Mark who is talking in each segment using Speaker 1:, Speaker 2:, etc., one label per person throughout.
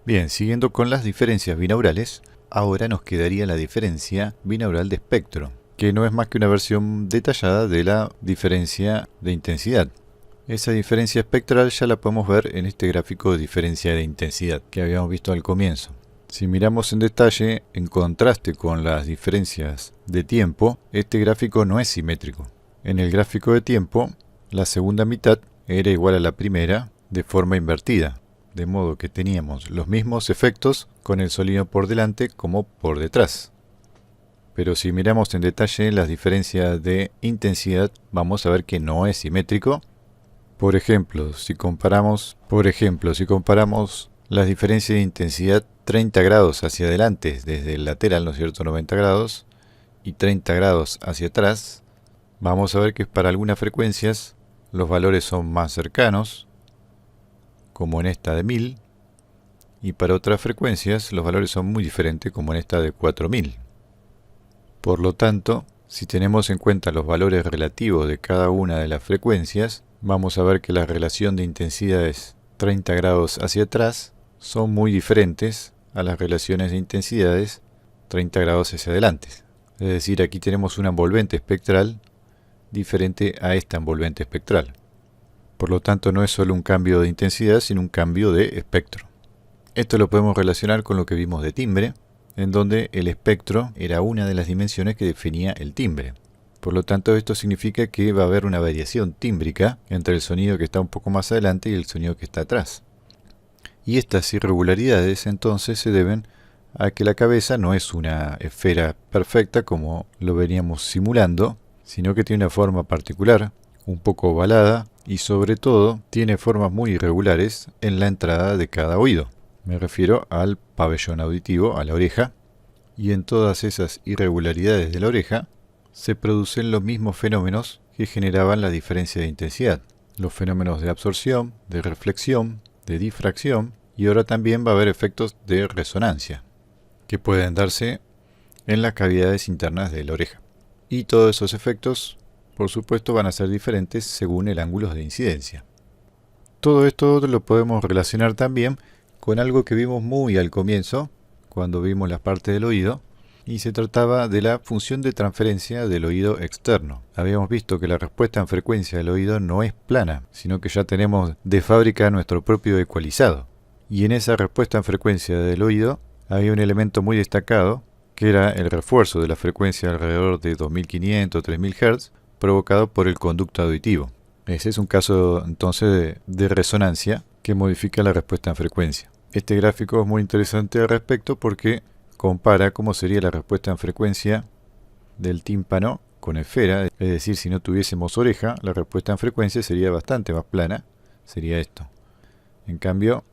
Speaker 1: Bien, siguiendo con las diferencias binaurales, ahora nos quedaría la diferencia binaural de espectro, que no es más que una versión detallada de la diferencia de intensidad. Esa diferencia espectral ya la podemos ver en este gráfico de diferencia de intensidad que habíamos visto al comienzo. Si miramos en detalle, en contraste con las diferencias de tiempo, este gráfico no es simétrico. En el gráfico de tiempo, la segunda mitad era igual a la primera de forma invertida, de modo que teníamos los mismos efectos con el sonido por delante como por detrás. Pero si miramos en detalle las diferencias de intensidad, vamos a ver que no es simétrico. Por ejemplo, si comparamos las diferencias de intensidad 30 grados hacia adelante desde el lateral, ¿no es cierto?, 90 grados, y 30 grados hacia atrás, vamos a ver que para algunas frecuencias los valores son más cercanos, como en esta de 1000, y para otras frecuencias los valores son muy diferentes, como en esta de 4000. Por lo tanto, si tenemos en cuenta los valores relativos de cada una de las frecuencias, vamos a ver que la relación de intensidades 30 grados hacia atrás son muy diferentes a las relaciones de intensidades 30 grados hacia adelante. Es decir, aquí tenemos una envolvente espectral diferente a esta envolvente espectral. Por lo tanto, no es solo un cambio de intensidad, sino un cambio de espectro. Esto lo podemos relacionar con lo que vimos de timbre, en donde el espectro era una de las dimensiones que definía el timbre. Por lo tanto, esto significa que va a haber una variación tímbrica entre el sonido que está un poco más adelante y el sonido que está atrás. Y estas irregularidades entonces se deben a que la cabeza no es una esfera perfecta como lo veníamos simulando, sino que tiene una forma particular, un poco ovalada, y sobre todo tiene formas muy irregulares en la entrada de cada oído. Me refiero al pabellón auditivo, a la oreja, y en todas esas irregularidades de la oreja se producen los mismos fenómenos que generaban la diferencia de intensidad. Los fenómenos de absorción, de reflexión, de difracción, y ahora también va a haber efectos de resonancia, que pueden darse en las cavidades internas de la oreja. Y todos esos efectos, por supuesto, van a ser diferentes según el ángulo de incidencia. Todo esto lo podemos relacionar también con algo que vimos muy al comienzo, cuando vimos la parte del oído, y se trataba de la función de transferencia del oído externo. Habíamos visto que la respuesta en frecuencia del oído no es plana, sino que ya tenemos de fábrica nuestro propio ecualizado. Y en esa respuesta en frecuencia del oído había un elemento muy destacado, que era el refuerzo de la frecuencia alrededor de 2500-3000 Hz, provocado por el conducto auditivo. Ese es un caso entonces de resonancia que modifica la respuesta en frecuencia. Este gráfico es muy interesante al respecto porque compara cómo sería la respuesta en frecuencia del tímpano con esfera, es decir, si no tuviésemos oreja, la respuesta en frecuencia sería bastante más plana, sería esto. En cambio,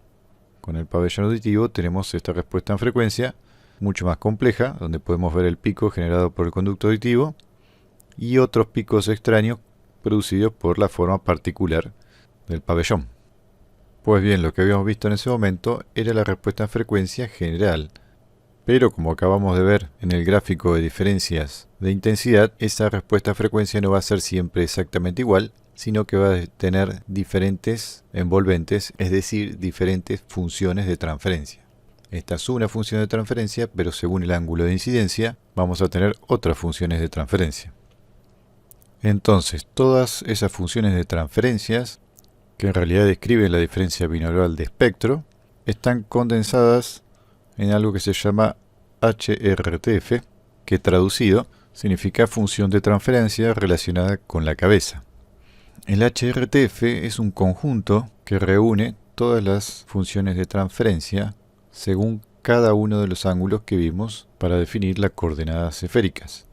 Speaker 1: con el pabellón auditivo tenemos esta respuesta en frecuencia mucho más compleja, donde podemos ver el pico generado por el conducto auditivo y otros picos extraños producidos por la forma particular del pabellón. Pues bien, lo que habíamos visto en ese momento era la respuesta en frecuencia general, pero como acabamos de ver en el gráfico de diferencias de intensidad, esa respuesta a frecuencia no va a ser siempre exactamente igual, sino que va a tener diferentes envolventes, es decir, diferentes funciones de transferencia. Esta es una función de transferencia, pero según el ángulo de incidencia, vamos a tener otras funciones de transferencia. Entonces, todas esas funciones de transferencias, que en realidad describen la diferencia binaural de espectro, están condensadas en algo que se llama HRTF, que traducido significa función de transferencia relacionada con la cabeza. El HRTF es un conjunto que reúne todas las funciones de transferencia según cada uno de los ángulos que vimos para definir las coordenadas esféricas.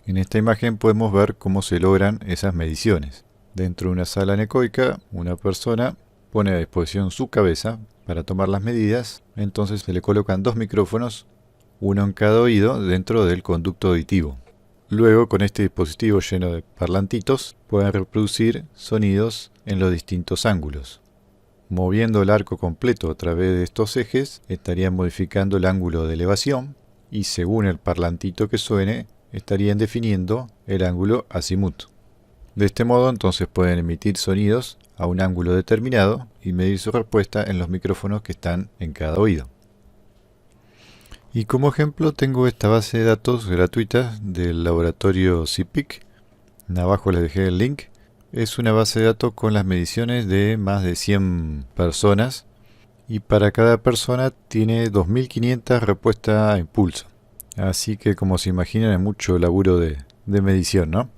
Speaker 1: En esta imagen podemos ver cómo se logran esas mediciones. Dentro de una sala anecoica, una persona pone a disposición su cabeza para tomar las medidas, entonces se le colocan dos micrófonos, uno en cada oído, dentro del conducto auditivo. Luego, con este dispositivo lleno de parlantitos, pueden reproducir sonidos en los distintos ángulos. Moviendo el arco completo a través de estos ejes, estarían modificando el ángulo de elevación y según el parlantito que suene, estarían definiendo el ángulo azimut. De este modo, entonces pueden emitir sonidos a un ángulo determinado y medir su respuesta en los micrófonos que están en cada oído. Y como ejemplo tengo esta base de datos gratuita del laboratorio CPIC. Abajo les dejé el link. Es una base de datos con las mediciones de más de 100 personas y para cada persona tiene 2500 respuestas a impulso. Así que como se imaginan es mucho laburo de medición, ¿no?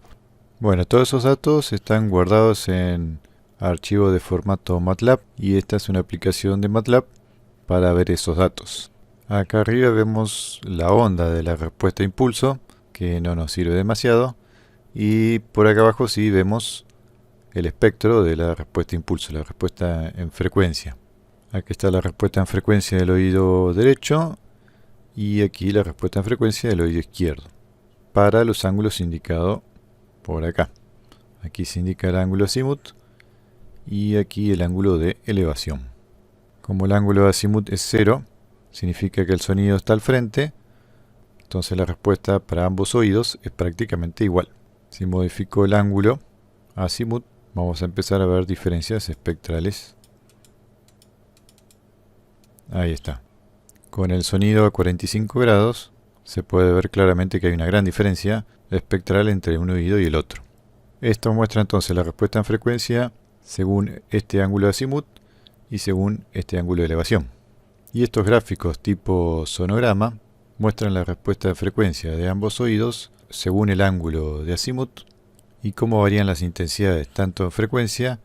Speaker 1: Bueno, todos esos datos están guardados en archivo de formato MATLAB y esta es una aplicación de MATLAB para ver esos datos. Acá arriba vemos la onda de la respuesta a impulso, que no nos sirve demasiado, y por acá abajo sí vemos el espectro de la respuesta a impulso, la respuesta en frecuencia. Aquí está la respuesta en frecuencia del oído derecho y aquí la respuesta en frecuencia del oído izquierdo, para los ángulos indicados por acá. Aquí se indica el ángulo azimut y aquí el ángulo de elevación. Como el ángulo de azimut es 0, significa que el sonido está al frente, entonces la respuesta para ambos oídos es prácticamente igual. Si modifico el ángulo azimut, vamos a empezar a ver diferencias espectrales. Ahí está. Con el sonido a 45 grados se puede ver claramente que hay una gran diferencia espectral entre un oído y el otro. Esto muestra entonces la respuesta en frecuencia según este ángulo de azimut y según este ángulo de elevación. Y estos gráficos tipo sonograma muestran la respuesta de frecuencia de ambos oídos según el ángulo de azimut y cómo varían las intensidades tanto en frecuencia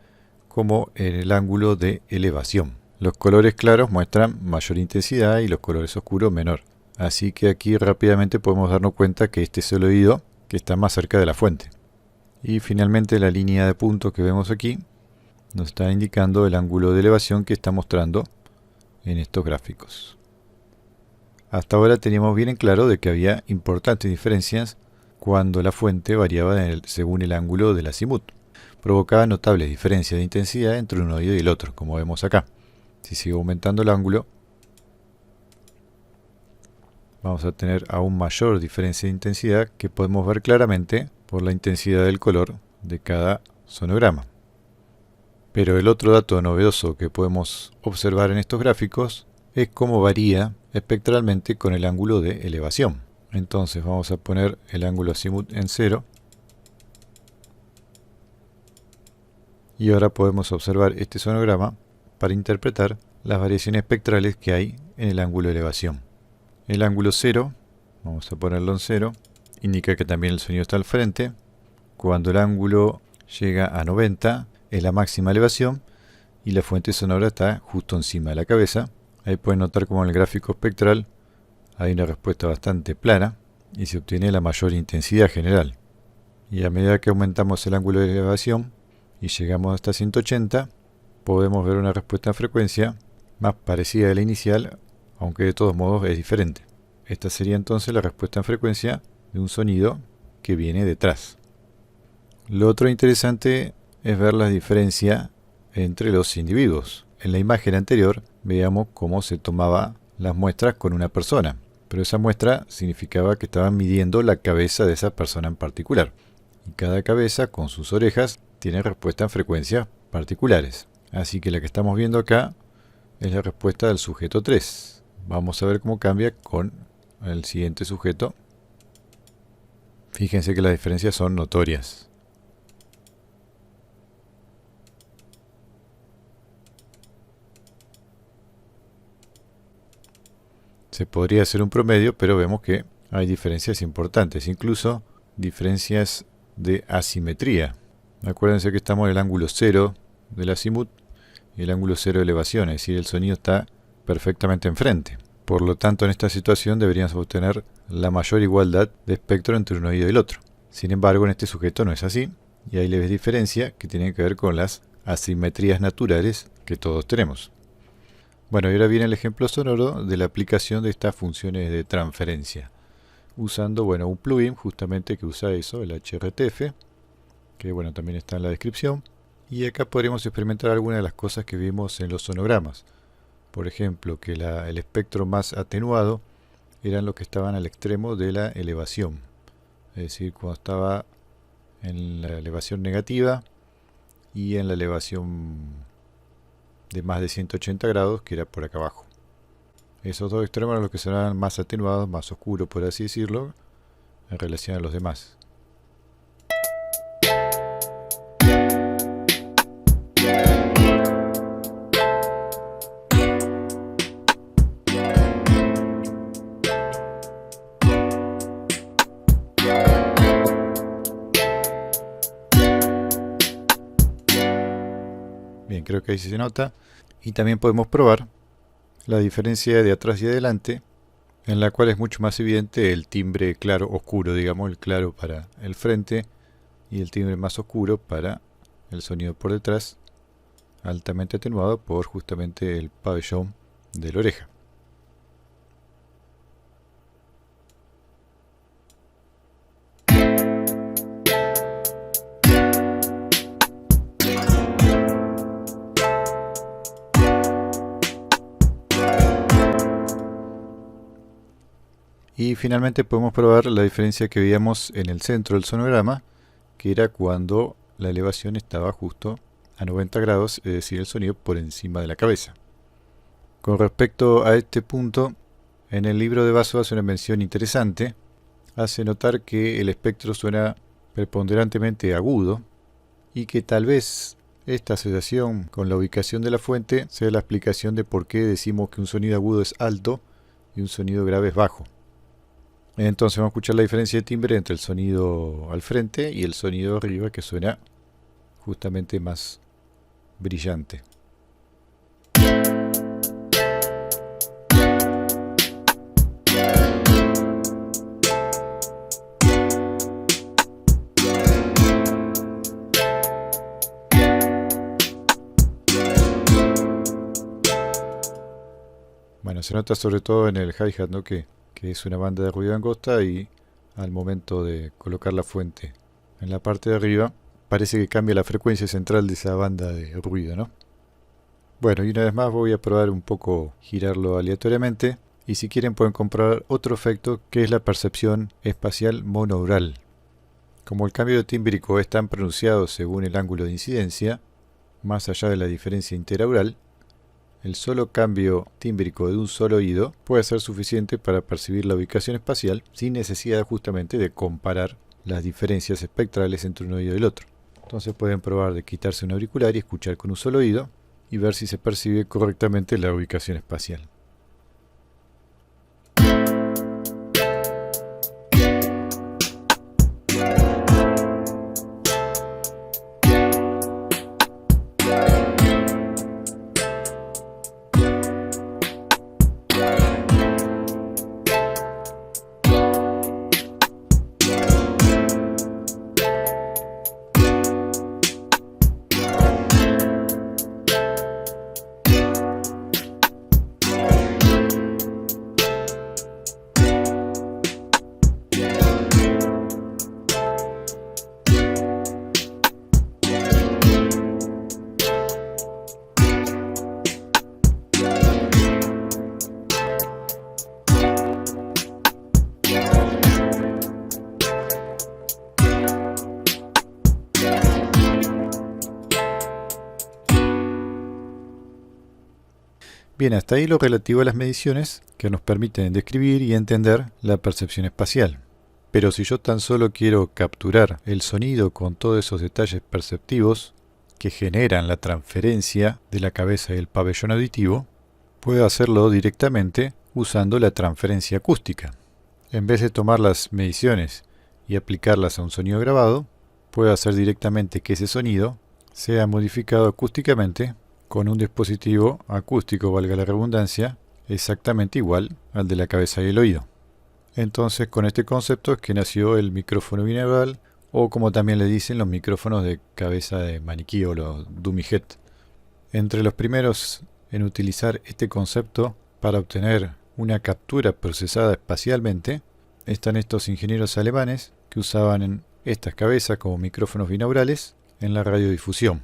Speaker 1: como en el ángulo de elevación. Los colores claros muestran mayor intensidad y los colores oscuros menor. Así que aquí rápidamente podemos darnos cuenta que este es el oído que está más cerca de la fuente. Y finalmente la línea de puntos que vemos aquí nos está indicando el ángulo de elevación que está mostrando en estos gráficos. Hasta ahora teníamos bien en claro de que había importantes diferencias cuando la fuente variaba según el ángulo del azimut. Provocaba notables diferencias de intensidad entre un oído y el otro, como vemos acá. Si sigo aumentando el ángulo, vamos a tener aún mayor diferencia de intensidad que podemos ver claramente por la intensidad del color de cada sonograma. Pero el otro dato novedoso que podemos observar en estos gráficos es cómo varía espectralmente con el ángulo de elevación. Entonces vamos a poner el ángulo azimut en 0 y ahora podemos observar este sonograma para interpretar las variaciones espectrales que hay en el ángulo de elevación. El ángulo 0, vamos a ponerlo en 0, indica que también el sonido está al frente. Cuando el ángulo llega a 90 es la máxima elevación y la fuente sonora está justo encima de la cabeza. Ahí pueden notar como en el gráfico espectral hay una respuesta bastante plana y se obtiene la mayor intensidad general. Y a medida que aumentamos el ángulo de elevación y llegamos hasta 180, podemos ver una respuesta en frecuencia más parecida a la inicial, aunque de todos modos es diferente. Esta sería entonces la respuesta en frecuencia de un sonido que viene detrás. Lo otro interesante es ver la diferencia entre los individuos. En la imagen anterior veíamos cómo se tomaba las muestras con una persona, pero esa muestra significaba que estaban midiendo la cabeza de esa persona en particular. Y cada cabeza con sus orejas tiene respuesta en frecuencias particulares. Así que la que estamos viendo acá es la respuesta del sujeto 3. Vamos a ver cómo cambia con el siguiente sujeto. Fíjense que las diferencias son notorias. Se podría hacer un promedio, pero vemos que hay diferencias importantes, incluso diferencias de asimetría. Acuérdense que estamos en el ángulo 0 del azimut y el ángulo 0 de elevación, es decir, el sonido está perfectamente enfrente. Por lo tanto, en esta situación deberíamos obtener la mayor igualdad de espectro entre un oído y el otro. Sin embargo, en este sujeto no es así, y hay leves diferencias que tienen que ver con las asimetrías naturales que todos tenemos. Bueno, y ahora viene el ejemplo sonoro de la aplicación de estas funciones de transferencia, usando un plugin justamente que usa eso, el HRTF, que también está en la descripción. Y acá podremos experimentar algunas de las cosas que vimos en los sonogramas. Por ejemplo, que el espectro más atenuado eran los que estaban al extremo de la elevación. Es decir, cuando estaba en la elevación negativa, y en la elevación de más de 180 grados, que era por acá abajo. Esos dos extremos eran los que serán más atenuados, más oscuros, por así decirlo, en relación a los demás. Bien, creo que ahí se nota. Y también podemos probar la diferencia de atrás y adelante, en la cual es mucho más evidente el timbre claro, oscuro, digamos, el claro para el frente y el timbre más oscuro para el sonido por detrás, altamente atenuado por justamente el pabellón de la oreja. Y finalmente podemos probar la diferencia que veíamos en el centro del sonograma, que era cuando la elevación estaba justo a 90 grados, es decir, el sonido por encima de la cabeza. Con respecto a este punto, en el libro de Basso hace una mención interesante. Hace notar que el espectro suena preponderantemente agudo y que tal vez esta asociación con la ubicación de la fuente sea la explicación de por qué decimos que un sonido agudo es alto y un sonido grave es bajo. Entonces vamos a escuchar la diferencia de timbre entre el sonido al frente y el sonido arriba, que suena justamente más brillante. Bueno, se nota sobre todo en el hi-hat, ¿no? que es una banda de ruido angosta, y al momento de colocar la fuente en la parte de arriba parece que cambia la frecuencia central de esa banda de ruido, ¿no? Bueno, y una vez más voy a probar un poco girarlo aleatoriamente, y si quieren pueden comprar otro efecto que es la percepción espacial monaural. Como el cambio tímbrico es tan pronunciado según el ángulo de incidencia, más allá de la diferencia interaural, el solo cambio tímbrico de un solo oído puede ser suficiente para percibir la ubicación espacial sin necesidad justamente de comparar las diferencias espectrales entre un oído y el otro. Entonces pueden probar de quitarse un auricular y escuchar con un solo oído y ver si se percibe correctamente la ubicación espacial. Bien, hasta ahí lo relativo a las mediciones que nos permiten describir y entender la percepción espacial. Pero si yo tan solo quiero capturar el sonido con todos esos detalles perceptivos que generan la transferencia de la cabeza y el pabellón auditivo, puedo hacerlo directamente usando la transferencia acústica. En vez de tomar las mediciones y aplicarlas a un sonido grabado, puedo hacer directamente que ese sonido sea modificado acústicamente con un dispositivo acústico, valga la redundancia, exactamente igual al de la cabeza y el oído. Entonces, con este concepto es que nació el micrófono binaural, o como también le dicen, los micrófonos de cabeza de maniquí o los dummy head. Entre los primeros en utilizar este concepto para obtener una captura procesada espacialmente están estos ingenieros alemanes que usaban estas cabezas como micrófonos binaurales en la radiodifusión.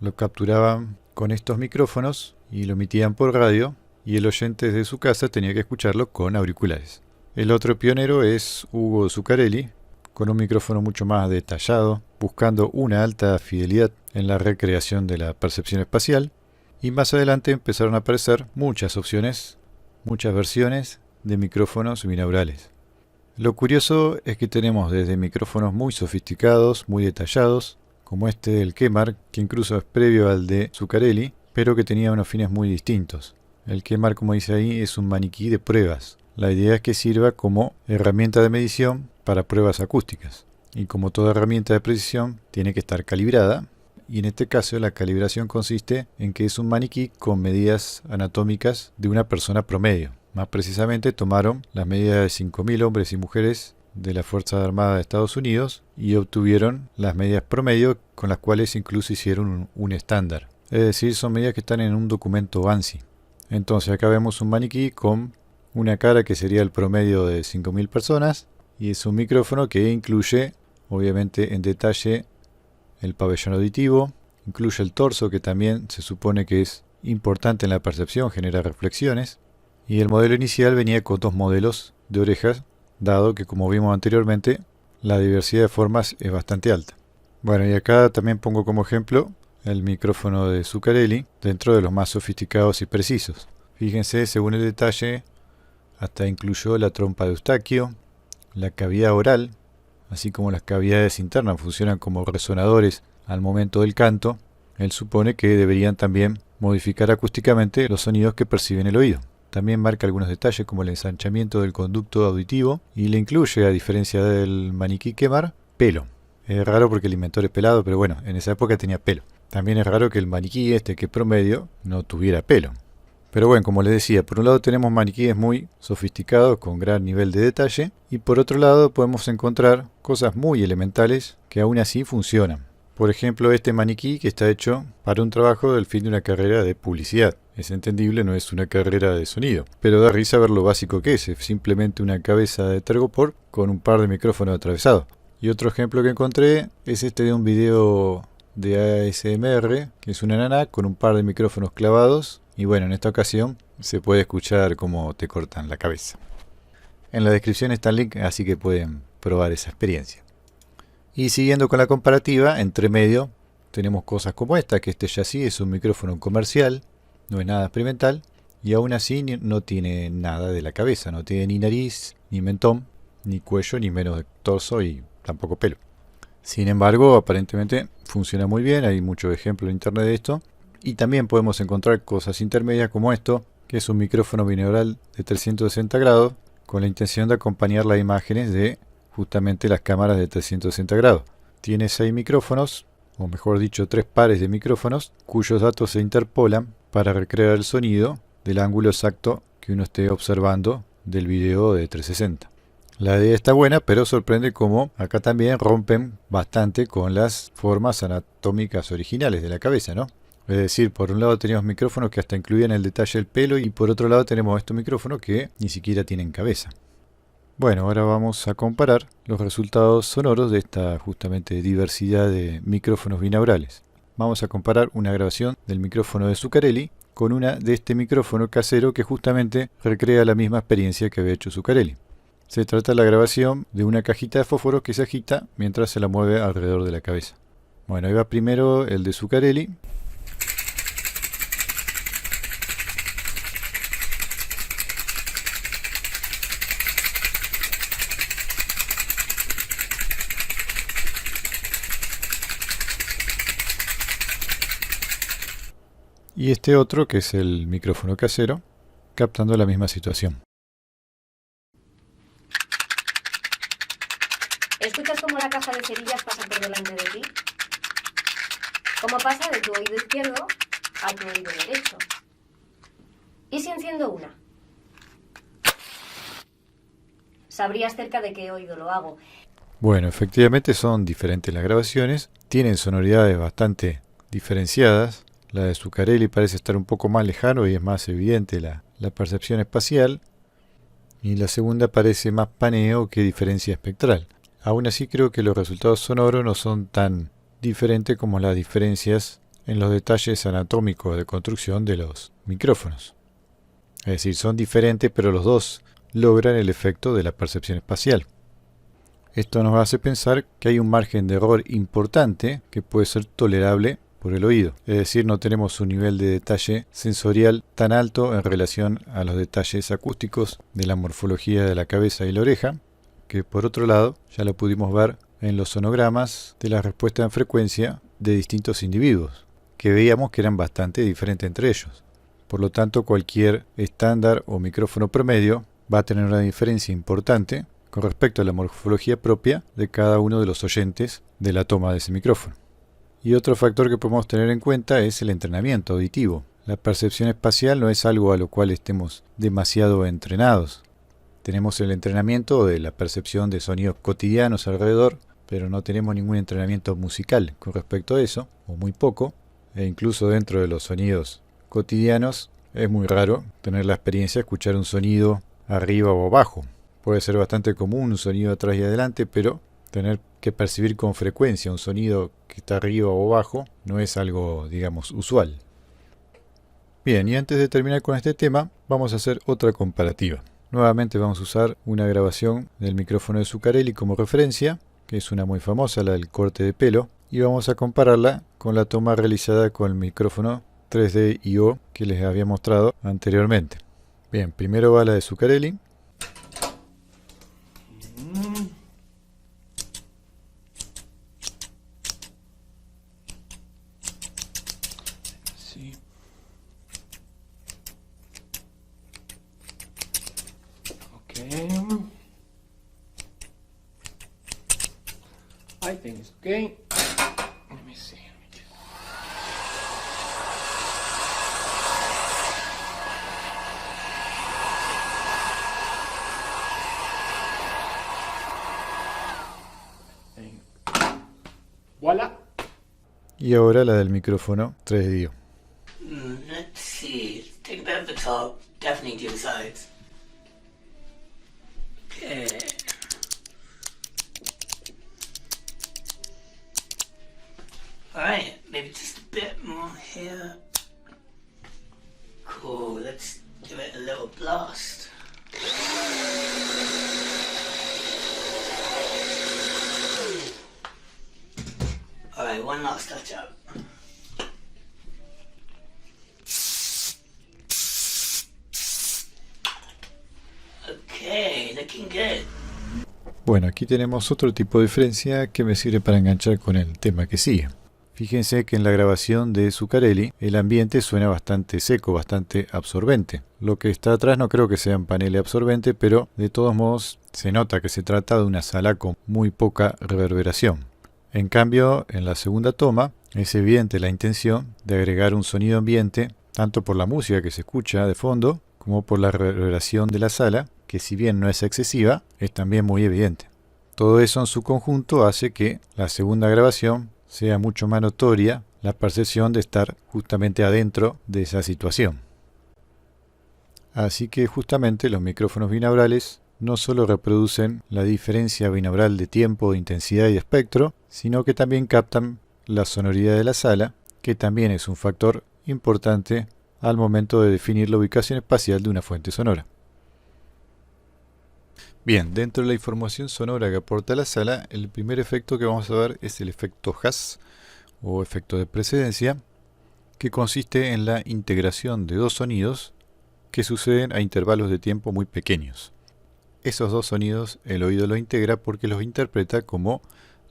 Speaker 1: Lo capturaban con estos micrófonos y lo emitían por radio, y el oyente desde su casa tenía que escucharlo con auriculares. El otro pionero es Ugo Zuccarelli, con un micrófono mucho más detallado, buscando una alta fidelidad en la recreación de la percepción espacial. Y más adelante empezaron a aparecer muchas opciones, muchas versiones de micrófonos binaurales. Lo curioso es que tenemos desde micrófonos muy sofisticados, muy detallados, como este del Kemar, que incluso es previo al de Zuccarelli, pero que tenía unos fines muy distintos. El Kemar, como dice ahí, es un maniquí de pruebas. La idea es que sirva como herramienta de medición para pruebas acústicas. Y como toda herramienta de precisión, tiene que estar calibrada. Y en este caso la calibración consiste en que es un maniquí con medidas anatómicas de una persona promedio. Más precisamente tomaron las medidas de 5.000 hombres y mujeres de la Fuerza Armada de Estados Unidos y obtuvieron las medidas promedio con las cuales incluso hicieron un estándar. Es decir, son medidas que están en un documento ANSI. Entonces acá vemos un maniquí con una cara que sería el promedio de 5.000 personas y es un micrófono que incluye, obviamente en detalle, el pabellón auditivo, incluye el torso que también se supone que es importante en la percepción, genera reflexiones, y el modelo inicial venía con 2 modelos de orejas, dado que como vimos anteriormente, la diversidad de formas es bastante alta. Bueno, y acá también pongo como ejemplo el micrófono de Zuccarelli, dentro de los más sofisticados y precisos. Fíjense, según el detalle, hasta incluyó la trompa de Eustaquio, la cavidad oral, así como las cavidades internas funcionan como resonadores al momento del canto. Él supone que deberían también modificar acústicamente los sonidos que perciben el oído. También marca algunos detalles como el ensanchamiento del conducto auditivo y le incluye, a diferencia del maniquí Kemar, pelo. Es raro porque el inventor es pelado, pero bueno, en esa época tenía pelo. También es raro que el maniquí este, que promedio, no tuviera pelo. Pero bueno, como les decía, por un lado tenemos maniquíes muy sofisticados con gran nivel de detalle y por otro lado podemos encontrar cosas muy elementales que aún así funcionan. Por ejemplo, este maniquí que está hecho para un trabajo del fin de una carrera de publicidad. Es entendible, no es una carrera de sonido, pero da risa ver lo básico que es simplemente una cabeza de Tergopor con un par de micrófonos atravesados. Y otro ejemplo que encontré es este de un video de ASMR, que es una nana con un par de micrófonos clavados. Y bueno, en esta ocasión se puede escuchar cómo te cortan la cabeza. En la descripción está el link, así que pueden probar esa experiencia. Y siguiendo con la comparativa, entre medio tenemos cosas como esta, que este ya sí es un micrófono comercial, no es nada experimental, y aún así no tiene nada de la cabeza, no tiene ni nariz, ni mentón, ni cuello, ni menos de torso y tampoco pelo. Sin embargo, aparentemente funciona muy bien, hay muchos ejemplos en internet de esto. Y también podemos encontrar cosas intermedias como esto, que es un micrófono binaural de 360 grados, con la intención de acompañar las imágenes de justamente las cámaras de 360 grados. Tiene 6 micrófonos, o mejor dicho 3 pares de micrófonos, cuyos datos se interpolan para recrear el sonido del ángulo exacto que uno esté observando del video de 360. La idea está buena, pero sorprende cómo acá también rompen bastante con las formas anatómicas originales de la cabeza, ¿no? Es decir, por un lado tenemos micrófonos que hasta incluían el detalle del pelo y por otro lado tenemos estos micrófonos que ni siquiera tienen cabeza. Bueno, ahora vamos a comparar los resultados sonoros de esta justamente diversidad de micrófonos binaurales. Vamos a comparar una grabación del micrófono de Zuccarelli con una de este micrófono casero que justamente recrea la misma experiencia que había hecho Zuccarelli. Se trata de la grabación de una cajita de fósforos que se agita mientras se la mueve alrededor de la cabeza. Bueno, ahí va primero el de Zuccarelli. Y este otro, que es el micrófono casero, captando la misma situación.
Speaker 2: ¿Escuchas cómo la caja de cerillas pasa por delante de ti? ¿Cómo pasa de tu oído izquierdo a tu oído derecho? ¿Y si enciendo una? Sabrías cerca de qué oído lo hago.
Speaker 1: Bueno, efectivamente son diferentes las grabaciones, tienen sonoridades bastante diferenciadas. La de Zuccarelli parece estar un poco más lejano y es más evidente la percepción espacial. Y la segunda parece más paneo que diferencia espectral. Aún así creo que los resultados sonoros no son tan diferentes como las diferencias en los detalles anatómicos de construcción de los micrófonos. Es decir, son diferentes pero los dos logran el efecto de la percepción espacial. Esto nos hace pensar que hay un margen de error importante que puede ser tolerable por el oído. Es decir, no tenemos un nivel de detalle sensorial tan alto en relación a los detalles acústicos de la morfología de la cabeza y la oreja, que por otro lado ya lo pudimos ver en los sonogramas de la respuesta en frecuencia de distintos individuos, que veíamos que eran bastante diferentes entre ellos. Por lo tanto, cualquier estándar o micrófono promedio va a tener una diferencia importante con respecto a la morfología propia de cada uno de los oyentes de la toma de ese micrófono. Y otro factor que podemos tener en cuenta es el entrenamiento auditivo. La percepción espacial no es algo a lo cual estemos demasiado entrenados. Tenemos el entrenamiento de la percepción de sonidos cotidianos alrededor, pero no tenemos ningún entrenamiento musical con respecto a eso, o muy poco, e incluso dentro de los sonidos cotidianos es muy raro tener la experiencia de escuchar un sonido arriba o abajo. Puede ser bastante común un sonido atrás y adelante, pero tener que percibir con frecuencia un sonido que está arriba o abajo no es algo, digamos, usual. Bien, y antes de terminar con este tema, vamos a hacer otra comparativa. Nuevamente vamos a usar una grabación del micrófono de Zuccarelli como referencia, que es una muy famosa, la del corte de pelo, y vamos a compararla con la toma realizada con el micrófono 3D-IO que les había mostrado anteriormente. Bien, primero va la de Zuccarelli.
Speaker 3: Sí. Okay. I think it's okay. Let me see. Voila.
Speaker 1: Y ahora la del micrófono 3D-IO.
Speaker 4: Let's see. Take a bit of the top. Definitely do the sides. Okay. Alright, maybe just a bit more here. Cool, let's give it a little blast. Alright, one last touch up. Okay, looking good.
Speaker 1: Bueno, aquí tenemos otro tipo de diferencia que me sirve para enganchar con el tema que sigue. Fíjense que en la grabación de Zuccarelli el ambiente suena bastante seco, bastante absorbente. Lo que está atrás no creo que sea un panel absorbente, pero de todos modos se nota que se trata de una sala con muy poca reverberación. En cambio, en la segunda toma es evidente la intención de agregar un sonido ambiente, tanto por la música que se escucha de fondo, como por la reverberación de la sala, que si bien no es excesiva, es también muy evidente. Todo eso en su conjunto hace que la segunda grabación sea mucho más notoria la percepción de estar justamente adentro de esa situación. Así que justamente los micrófonos binaurales no solo reproducen la diferencia binaural de tiempo, de intensidad y de espectro, sino que también captan la sonoridad de la sala, que también es un factor importante al momento de definir la ubicación espacial de una fuente sonora. Bien, dentro de la información sonora que aporta la sala, el primer efecto que vamos a ver es el efecto Haas, o efecto de precedencia, que consiste en la integración de dos sonidos que suceden a intervalos de tiempo muy pequeños. Esos dos sonidos el oído los integra porque los interpreta como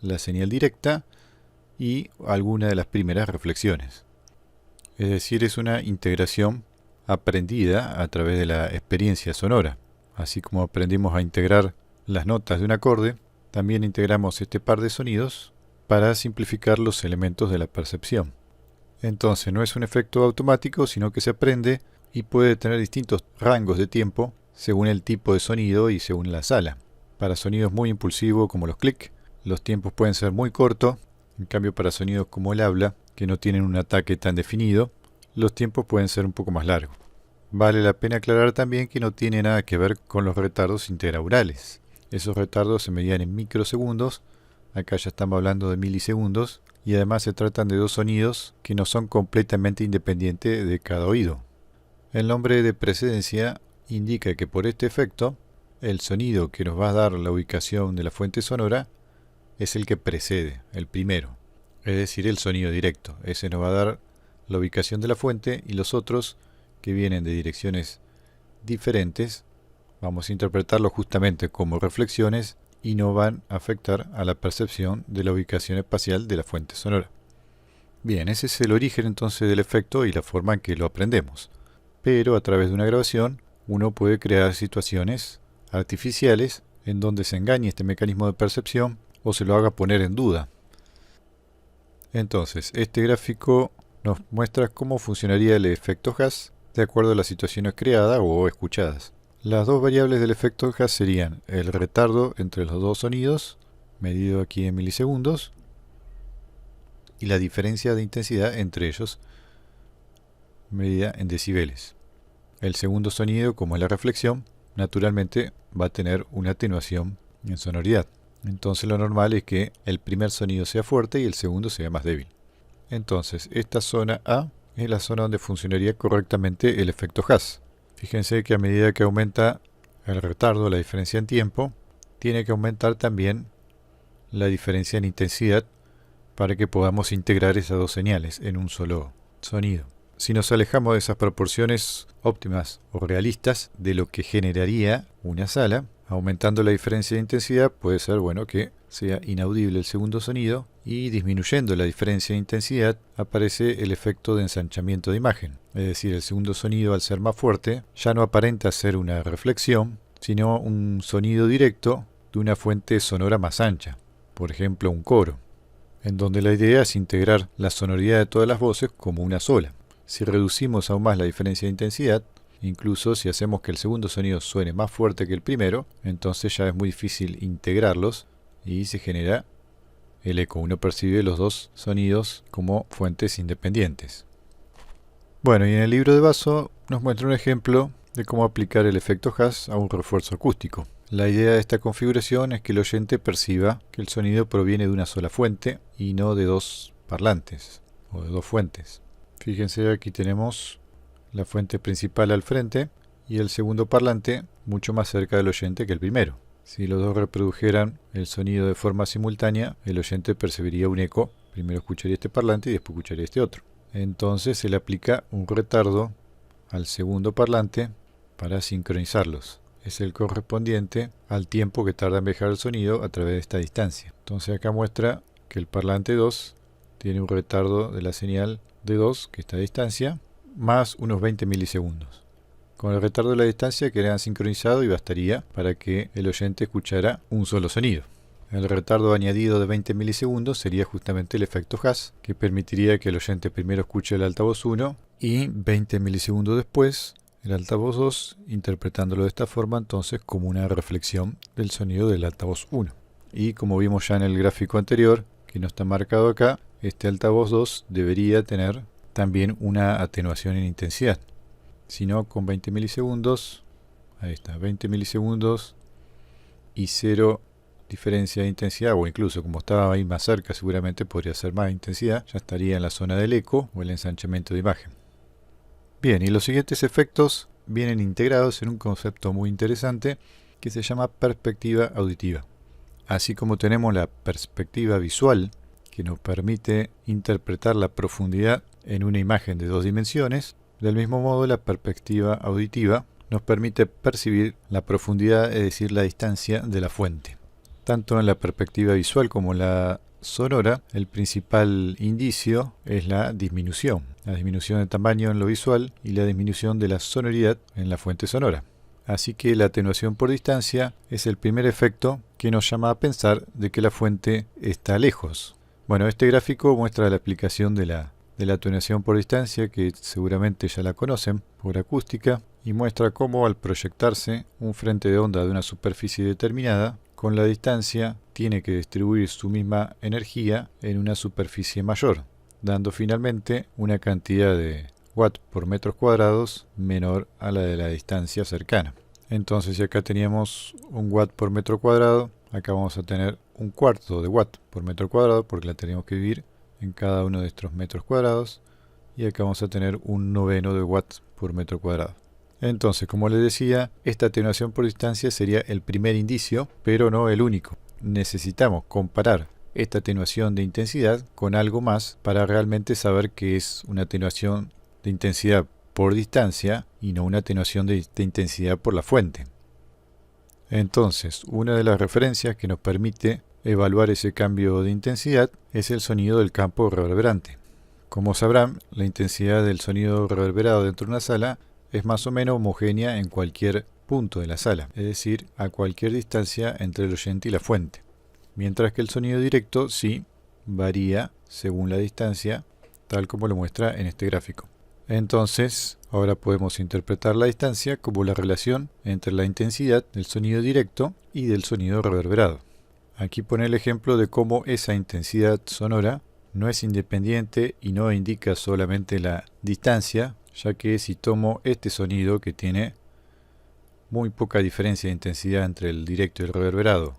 Speaker 1: la señal directa y alguna de las primeras reflexiones. Es decir, es una integración aprendida a través de la experiencia sonora. Así como aprendimos a integrar las notas de un acorde, también integramos este par de sonidos para simplificar los elementos de la percepción. Entonces no es un efecto automático, sino que se aprende y puede tener distintos rangos de tiempo según el tipo de sonido y según la sala. Para sonidos muy impulsivos como los clics, los tiempos pueden ser muy cortos, en cambio para sonidos como el habla, que no tienen un ataque tan definido, los tiempos pueden ser un poco más largos. Vale la pena aclarar también que no tiene nada que ver con los retardos interaurales. Esos retardos se medían en microsegundos, acá ya estamos hablando de milisegundos, y además se tratan de dos sonidos que no son completamente independientes de cada oído. El nombre de precedencia indica que por este efecto el sonido que nos va a dar la ubicación de la fuente sonora es el que precede, el primero, es decir, el sonido directo. Ese nos va a dar la ubicación de la fuente, y los otros, que vienen de direcciones diferentes, vamos a interpretarlos justamente como reflexiones y no van a afectar a la percepción de la ubicación espacial de la fuente sonora. Bien, ese es el origen entonces del efecto y la forma en que lo aprendemos. Pero a través de una grabación uno puede crear situaciones artificiales en donde se engañe este mecanismo de percepción o se lo haga poner en duda. Entonces, este gráfico nos muestra cómo funcionaría el efecto Haas de acuerdo a las situaciones creadas o escuchadas. Las dos variables del efecto Haas serían el retardo entre los dos sonidos, medido aquí en milisegundos, y la diferencia de intensidad entre ellos, medida en decibeles. El segundo sonido, como es la reflexión, naturalmente va a tener una atenuación en sonoridad. Entonces lo normal es que el primer sonido sea fuerte y el segundo sea más débil. Entonces, esta zona A es la zona donde funcionaría correctamente el efecto Haas. Fíjense que a medida que aumenta el retardo, la diferencia en tiempo, tiene que aumentar también la diferencia en intensidad para que podamos integrar esas dos señales en un solo sonido. Si nos alejamos de esas proporciones óptimas o realistas de lo que generaría una sala, aumentando la diferencia de intensidad puede ser bueno que sea inaudible el segundo sonido, y disminuyendo la diferencia de intensidad aparece el efecto de ensanchamiento de imagen. Es decir, el segundo sonido, al ser más fuerte, ya no aparenta ser una reflexión, sino un sonido directo de una fuente sonora más ancha, por ejemplo un coro, en donde la idea es integrar la sonoridad de todas las voces como una sola. Si reducimos aún más la diferencia de intensidad, incluso si hacemos que el segundo sonido suene más fuerte que el primero, entonces ya es muy difícil integrarlos y se genera el eco. Uno percibe los dos sonidos como fuentes independientes. Bueno, y en el libro de Basso nos muestra un ejemplo de cómo aplicar el efecto Haas a un refuerzo acústico. La idea de esta configuración es que el oyente perciba que el sonido proviene de una sola fuente y no de dos parlantes o de dos fuentes. Fíjense, aquí tenemos la fuente principal al frente y el segundo parlante mucho más cerca del oyente que el primero. Si los dos reprodujeran el sonido de forma simultánea, el oyente percibiría un eco. Primero escucharía este parlante y después escucharía este otro. Entonces se le aplica un retardo al segundo parlante para sincronizarlos. Es el correspondiente al tiempo que tarda en viajar el sonido a través de esta distancia. Entonces acá muestra que el parlante 2 tiene un retardo de la señal de 2, que está a distancia, más unos 20 milisegundos. Con el retardo de la distancia quedarían sincronizados y bastaría para que el oyente escuchara un solo sonido. El retardo añadido de 20 milisegundos sería justamente el efecto Haas, que permitiría que el oyente primero escuche el altavoz 1 y 20 milisegundos después el altavoz 2, interpretándolo de esta forma entonces como una reflexión del sonido del altavoz 1. Y como vimos ya en el gráfico anterior, que no está marcado acá, este altavoz 2 debería tener también una atenuación en intensidad. Si no, con 20 milisegundos, ahí está, 20 milisegundos y 0 diferencia de intensidad, o incluso como estaba ahí más cerca seguramente podría ser más intensidad, ya estaría en la zona del eco o el ensanchamiento de imagen. Bien, y los siguientes efectos vienen integrados en un concepto muy interesante que se llama perspectiva auditiva. Así como tenemos la perspectiva visual, que nos permite interpretar la profundidad en una imagen de dos dimensiones, del mismo modo la perspectiva auditiva nos permite percibir la profundidad, es decir, la distancia de la fuente. Tanto en la perspectiva visual como en la sonora, el principal indicio es la disminución de tamaño en lo visual y la disminución de la sonoridad en la fuente sonora. Así que la atenuación por distancia es el primer efecto que nos llama a pensar de que la fuente está lejos. Bueno, este gráfico muestra la aplicación de la atenuación por distancia, que seguramente ya la conocen por acústica, y muestra cómo al proyectarse un frente de onda de una superficie determinada, con la distancia tiene que distribuir su misma energía en una superficie mayor, dando finalmente una cantidad de watt por metros cuadrados menor a la de la distancia cercana. Entonces, si acá teníamos un watt por metro cuadrado, acá vamos a tener un cuarto de watt por metro cuadrado, porque la tenemos que dividir en cada uno de estos metros cuadrados, y acá vamos a tener un noveno de watt por metro cuadrado. Entonces, como les decía, esta atenuación por distancia sería el primer indicio, pero no el único. Necesitamos comparar esta atenuación de intensidad con algo más para realmente saber que es una atenuación de intensidad por distancia y no una atenuación de intensidad por la fuente. Entonces, una de las referencias que nos permite evaluar ese cambio de intensidad es el sonido del campo reverberante. Como sabrán, la intensidad del sonido reverberado dentro de una sala es más o menos homogénea en cualquier punto de la sala, es decir, a cualquier distancia entre el oyente y la fuente. Mientras que el sonido directo sí varía según la distancia, tal como lo muestra en este gráfico. Entonces, ahora podemos interpretar la distancia como la relación entre la intensidad del sonido directo y del sonido reverberado. Aquí pone el ejemplo de cómo esa intensidad sonora no es independiente y no indica solamente la distancia, ya que si tomo este sonido que tiene muy poca diferencia de intensidad entre el directo y el reverberado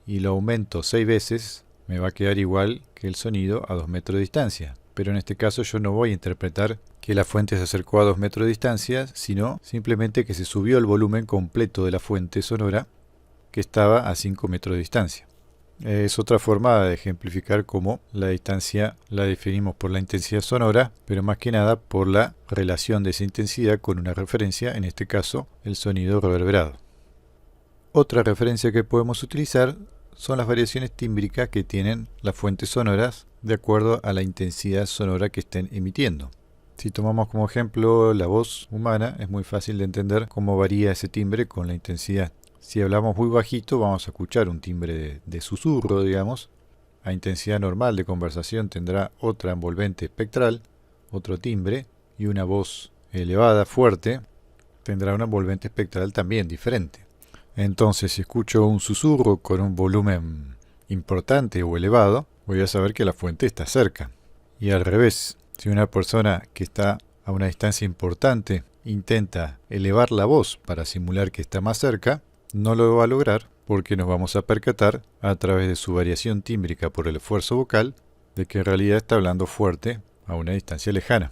Speaker 1: y lo aumento 6 veces, me va a quedar igual que el sonido a 2 metros de distancia. Pero en este caso yo no voy a interpretar que la fuente se acercó a 2 metros de distancia, sino simplemente que se subió el volumen completo de la fuente sonora que estaba a 5 metros de distancia. Es otra forma de ejemplificar cómo la distancia la definimos por la intensidad sonora, pero más que nada por la relación de esa intensidad con una referencia, en este caso el sonido reverberado. Otra referencia que podemos utilizar son las variaciones tímbricas que tienen las fuentes sonoras de acuerdo a la intensidad sonora que estén emitiendo. Si tomamos como ejemplo la voz humana, es muy fácil de entender cómo varía ese timbre con la intensidad. Si hablamos muy bajito, vamos a escuchar un timbre de susurro, digamos. A intensidad normal de conversación tendrá otra envolvente espectral, otro timbre, y una voz elevada, fuerte, tendrá una envolvente espectral también diferente. Entonces, si escucho un susurro con un volumen importante o elevado, voy a saber que la fuente está cerca. Y al revés, si una persona que está a una distancia importante intenta elevar la voz para simular que está más cerca, no lo va a lograr porque nos vamos a percatar a través de su variación tímbrica por el esfuerzo vocal de que en realidad está hablando fuerte a una distancia lejana.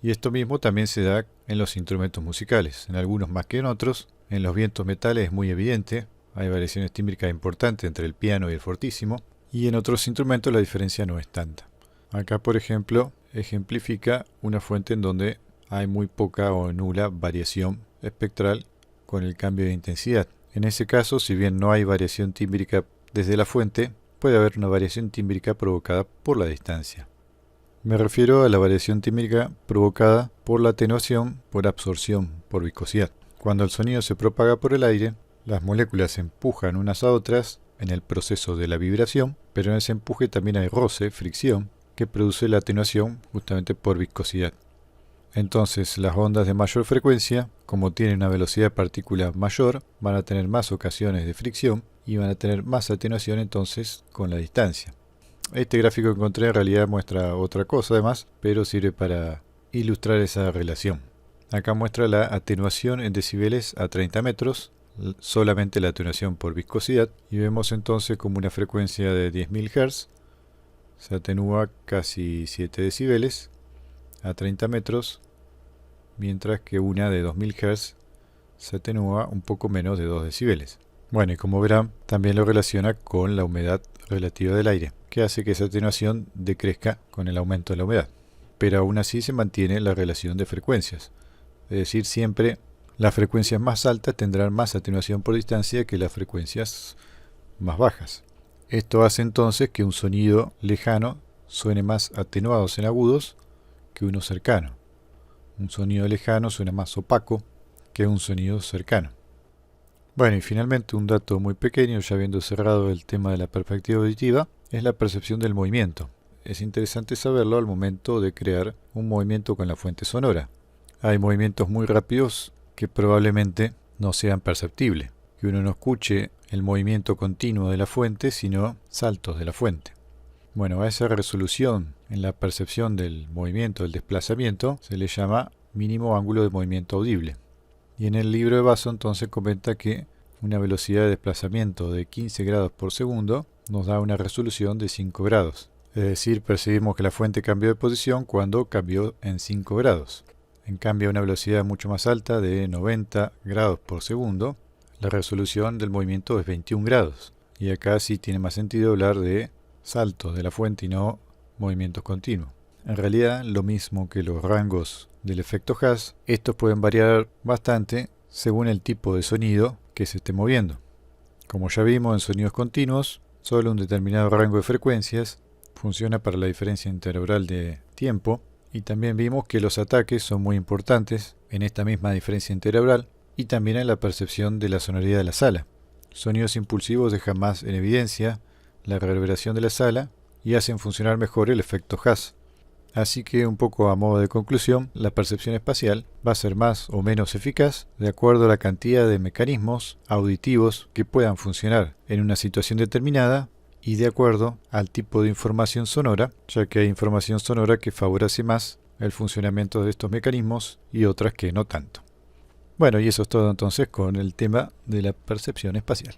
Speaker 1: Y esto mismo también se da en los instrumentos musicales, en algunos más que en otros. En los vientos metales es muy evidente, hay variaciones tímbricas importantes entre el piano y el fortísimo, y en otros instrumentos la diferencia no es tanta. Acá, por ejemplo, ejemplifica una fuente en donde hay muy poca o nula variación espectral con el cambio de intensidad. En ese caso, si bien no hay variación tímbrica desde la fuente, puede haber una variación tímbrica provocada por la distancia. Me refiero a la variación tímbrica provocada por la atenuación por absorción por viscosidad. Cuando el sonido se propaga por el aire, las moléculas se empujan unas a otras en el proceso de la vibración, pero en ese empuje también hay roce, fricción, que produce la atenuación justamente por viscosidad. Entonces, las ondas de mayor frecuencia, como tienen una velocidad de partícula mayor, van a tener más ocasiones de fricción y van a tener más atenuación entonces con la distancia. Este gráfico que encontré en realidad muestra otra cosa además, pero sirve para ilustrar esa relación. Acá muestra la atenuación en decibeles a 30 metros, solamente la atenuación por viscosidad, y vemos entonces como una frecuencia de 10.000 Hz se atenúa casi 7 decibeles a 30 metros, mientras que una de 2.000 Hz se atenúa un poco menos de 2 decibeles. Bueno, y como verán, también lo relaciona con la humedad relativa del aire, que hace que esa atenuación decrezca con el aumento de la humedad. Pero aún así se mantiene la relación de frecuencias. Es decir, siempre las frecuencias más altas tendrán más atenuación por distancia que las frecuencias más bajas. Esto hace entonces que un sonido lejano suene más atenuado en agudos que uno cercano. Un sonido lejano suena más opaco que un sonido cercano. Bueno, y finalmente un dato muy pequeño, ya habiendo cerrado el tema de la perspectiva auditiva, es la percepción del movimiento. Es interesante saberlo al momento de crear un movimiento con la fuente sonora. Hay movimientos muy rápidos que probablemente no sean perceptibles, que uno no escuche el movimiento continuo de la fuente, sino saltos de la fuente. Bueno, a esa resolución en la percepción del movimiento, del desplazamiento, se le llama mínimo ángulo de movimiento audible. Y en el libro de Basso entonces comenta que una velocidad de desplazamiento de 15 grados por segundo nos da una resolución de 5 grados. Es decir, percibimos que la fuente cambió de posición cuando cambió en 5 grados. En cambio, a una velocidad mucho más alta de 90 grados por segundo, la resolución del movimiento es 21 grados. Y acá sí tiene más sentido hablar de saltos de la fuente y no movimientos continuos. En realidad, lo mismo que los rangos del efecto Haas, estos pueden variar bastante según el tipo de sonido que se esté moviendo. Como ya vimos, en sonidos continuos, solo un determinado rango de frecuencias funciona para la diferencia interoral de tiempo, y también vimos que los ataques son muy importantes en esta misma diferencia interoral y también en la percepción de la sonoridad de la sala. Sonidos impulsivos dejan más en evidencia la reverberación de la sala y hacen funcionar mejor el efecto Haas. Así que, un poco a modo de conclusión, la percepción espacial va a ser más o menos eficaz de acuerdo a la cantidad de mecanismos auditivos que puedan funcionar en una situación determinada y de acuerdo al tipo de información sonora, ya que hay información sonora que favorece más el funcionamiento de estos mecanismos y otras que no tanto. Bueno, y eso es todo entonces con el tema de la percepción espacial.